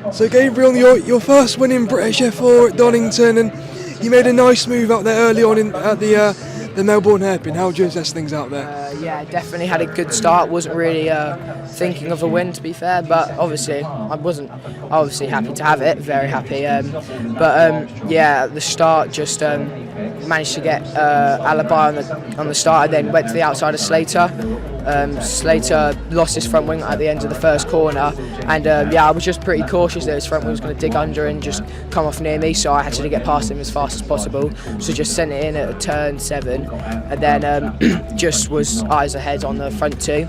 So Gabriel, your first win in British F4 at Donington, and you made a nice move out there early on at the Melbourne hairpin. How would you assess things out there? Yeah, definitely had a good start. Wasn't really thinking of a win, to be fair, but obviously I wasn't obviously happy to have it. Very happy, yeah, at the start just managed to get alibi on the start, and then went to the outside of Slater. Slater lost his front wing at the end of the first corner, and yeah, I was just pretty cautious that his front wing was going to dig under and just come off near me, so I had to get past him as fast as possible. So just sent it in at turn 7, and then just was eyes ahead on the front 2,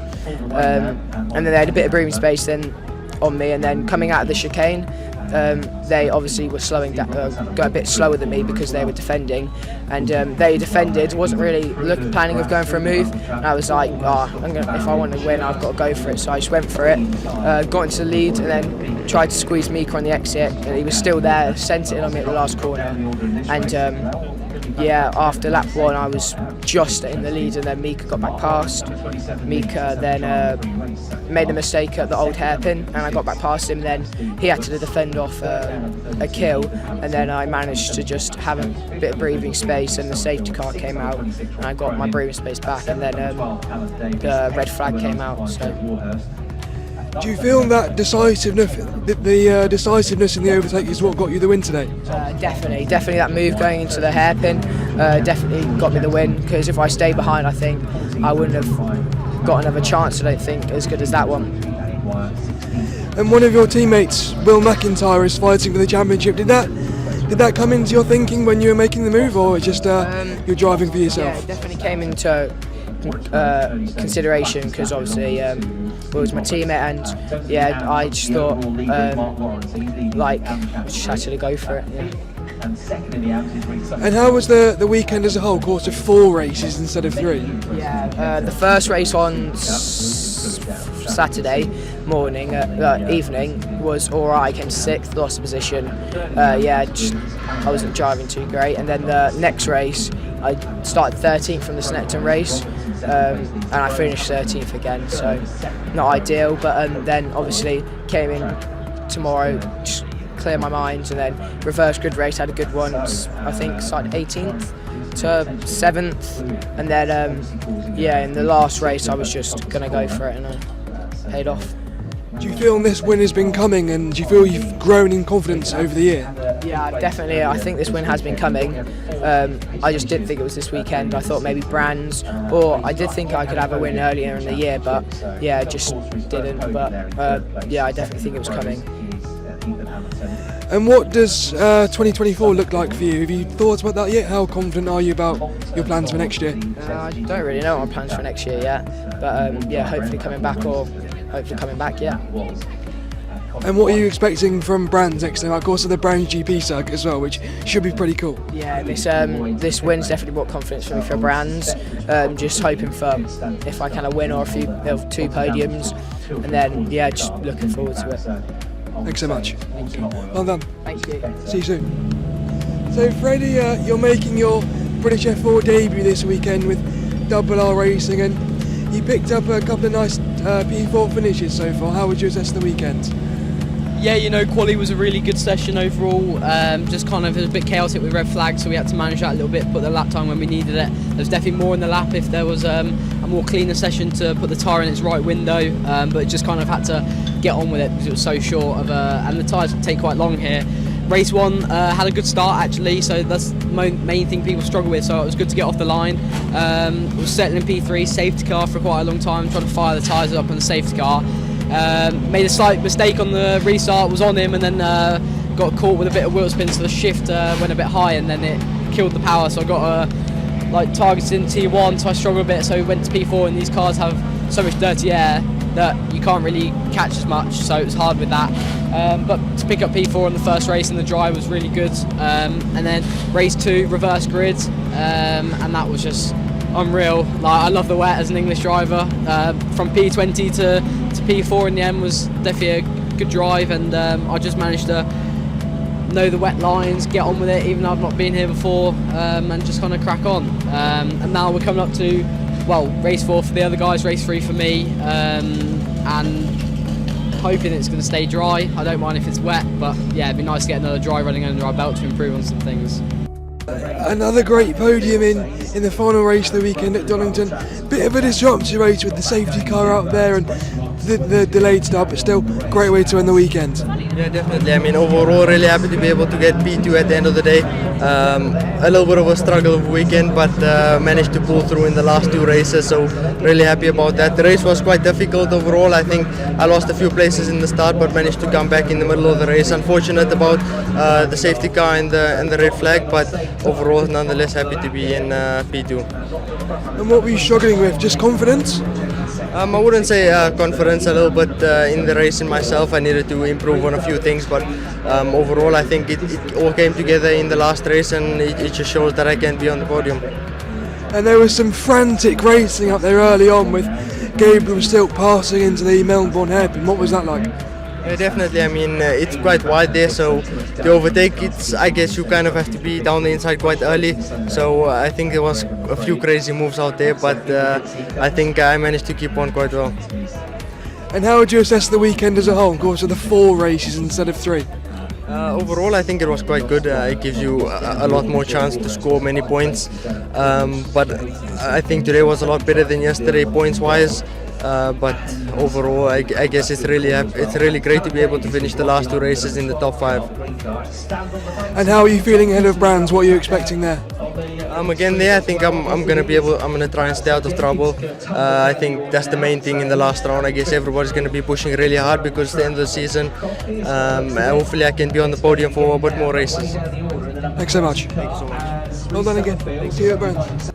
and then they had a bit of breathing space then on me, and then coming out of the chicane, they obviously were slowing down, go a bit slower than me because they were defending, and they defended, wasn't really planning of going for a move, and I was like, if I want to win, I've got to go for it, so I just went for it, got into the lead, and then tried to squeeze Mika on the exit, and he was still there, sent it in on me at the last corner, and yeah, after lap 1 I was just in the lead, and then Mika got back past. Mika then made a mistake at the old hairpin, and I got back past him, then he had to defend off a kill, and then I managed to just have a bit of breathing space, and the safety car came out, and I got my breathing space back, and then the red flag came out. So. Do you feel that decisiveness, the decisiveness in the overtake is what got you the win today? Definitely that move going into the hairpin definitely got me the win, because if I stayed behind, I think I wouldn't have got another chance, I don't think, as good as that one. And one of your teammates, Will McIntyre, is fighting for the championship. Did that come into your thinking when you were making the move, or just you're driving for yourself? Yeah, it definitely came into consideration, because obviously Will was my teammate, and yeah, I just thought like I just had to go for it. Yeah. And how was the weekend as a whole? Course of 4 races instead of 3. Yeah, the first race on Saturday morning, evening was alright. I came 6th, lost the position. Yeah, I wasn't driving too great. And then the next race, I started 13th from the Snetton race, and I finished 13th again. So not ideal, but then obviously came in tomorrow, just clear my mind, and then reverse grid race, had a good one. I think started 18th to 7th, and then yeah, in the last race I was just gonna go for it, and I paid off. Do you feel this win has been coming, and do you feel you've grown in confidence over the year? Yeah, definitely. I think this win has been coming. I just didn't think it was this weekend. I thought maybe Brands, or I did think I could have a win earlier in the year, but yeah, just didn't. But yeah, I definitely think it was coming. And what does 2024 look like for you? Have you thought about that yet? How confident are you about your plans for next year? I don't really know my plans for next year yet, but yeah, hopefully coming back, yeah. And what are you expecting from Brands next time? Of course, the Brands GP circuit as well, which should be pretty cool. Yeah, this win's definitely brought confidence for me for Brands. Just hoping for, if I can, a win or 2 podiums, and then yeah, just looking forward to it. Thanks so much. Thank you. Well done. Thank you. See you soon. So Freddie, you're making your British F4 debut this weekend with Double R Racing, and you picked up a couple of nice P4 finishes so far. How would you assess the weekend? Yeah, you know, quali was a really good session overall. Just kind of, it was a bit chaotic with red flags, so we had to manage that a little bit, put the lap time when we needed it. There's definitely more in the lap if there was a more cleaner session to put the tyre in its right window, but just kind of had to get on with it because it was so short of and the tyres take quite long here. Race 1 had a good start actually, so that's the main thing people struggle with, so it was good to get off the line. Was settling in P3, safety car for quite a long time, trying to fire the tyres up on the safety car. Made a slight mistake on the restart, was on him, and then got caught with a bit of wheel spin, so the shift went a bit high, and then it killed the power, so I got targeted in T1, so I struggled a bit, so we went to P4, and these cars have so much dirty air that you can't really catch as much, so it was hard with that. But to pick up P4 on the first race in the dry was really good, and then race 2, reverse grid, and that was just unreal. I love the wet as an English driver. From P20 to P4 in the end was definitely a good drive, and I just managed to know the wet lines, get on with it even though I've not been here before, and just kind of crack on. And now we're coming up to, well, race 4 for the other guys, race 3 for me, and hoping it's going to stay dry. I don't mind if it's wet, but yeah, it'd be nice to get another dry running under our belt to improve on some things. Another great podium in the final race of the weekend at Donington. Bit of a disruptive race with the safety car out there and the delayed start, but still great way to end the weekend. Yeah, definitely. I mean, overall, really happy to be able to get P2 at the end of the day. A little bit of a struggle of weekend, but managed to pull through in the last two races, so really happy about that. The race was quite difficult overall. I think I lost a few places in the start, but managed to come back in the middle of the race. Unfortunate about the safety car and the red flag, but overall, nonetheless, happy to be in P2. And what were you struggling with? Just confidence? I wouldn't say confidence, a little bit in the race in myself. I needed to improve on a few things, but overall I think it all came together in the last race, and it just shows that I can be on the podium. And there was some frantic racing up there early on with Gabriel still passing into the Melbourne hairpin. What was that like? Yeah, definitely. I mean, it's quite wide there, so to overtake it, I guess you kind of have to be down the inside quite early. So I think there was a few crazy moves out there, but I think I managed to keep on quite well. And how would you assess the weekend as a whole? Of course, with the 4 races instead of 3. Overall, I think it was quite good. It gives you a lot more chance to score many points. But I think today was a lot better than yesterday points-wise. But overall, I guess it's really great to be able to finish the last 2 races in the top 5. And how are you feeling ahead of Brands? What are you expecting there? Again, there I think I'm gonna try and stay out of trouble. I think that's the main thing in the last round. I guess everybody's gonna be pushing really hard because it's the end of the season. Hopefully, I can be on the podium for a bit more races. Thanks so much. Thank you so much. Well done again. See you at Brands.